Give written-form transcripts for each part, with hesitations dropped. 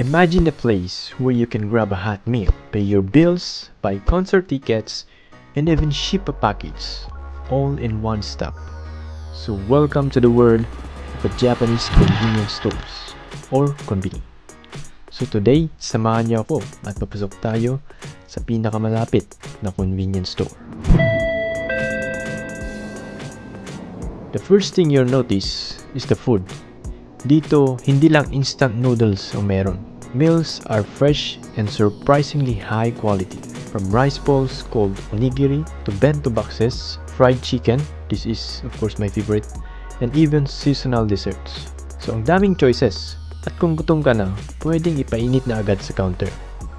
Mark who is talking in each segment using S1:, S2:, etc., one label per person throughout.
S1: Imagine a place where you can grab a hot meal, pay your bills, buy concert tickets, and even ship a package, all in one stop. So welcome to the world of Japanese convenience stores, or konbini. So today, samahan niyo ako at papasok tayo sa pinakamalapit na convenience store. The first thing you'll notice is the food. Dito, hindi lang instant noodles ang meron. Meals are fresh and surprisingly high quality. From rice balls called onigiri to bento boxes, fried chicken, this is of course my favorite, and even seasonal desserts. So ang daming choices. At kung gutom ka na, pwedeng ipainit na agad sa counter.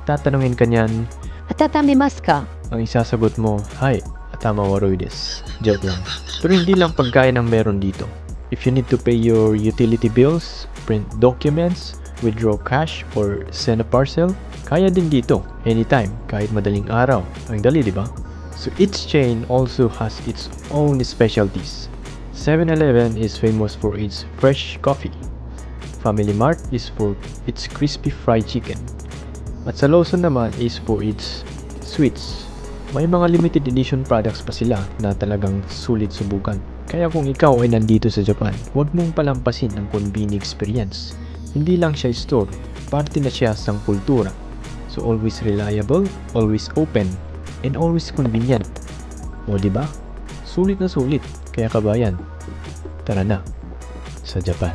S1: Tatanungin ka niyan,
S2: "Atatamimasu ka?"
S1: ang isasagot mo, "Hi, atama warui desu." Joke lang. Pero hindi lang pagkain ang meron dito. If you need to pay your utility bills, print documents, withdraw cash, or send a parcel, kaya din dito, anytime, kahit madaling araw. Ang dali, di ba? So each chain also has its own specialties. 7-Eleven is famous for its fresh coffee. Family Mart is for its crispy fried chicken. At sa Lawson naman is for its sweets. May mga limited edition products pa sila na talagang sulit subukan. Kaya kung ikaw ay nandito sa Japan, huwag mong palampasin ang konbini experience. Hindi lang siya store, parte na siya sa kultura. So always reliable, always open, and always convenient. O diba? Sulit na sulit. Kaya kabayan, tara na sa Japan.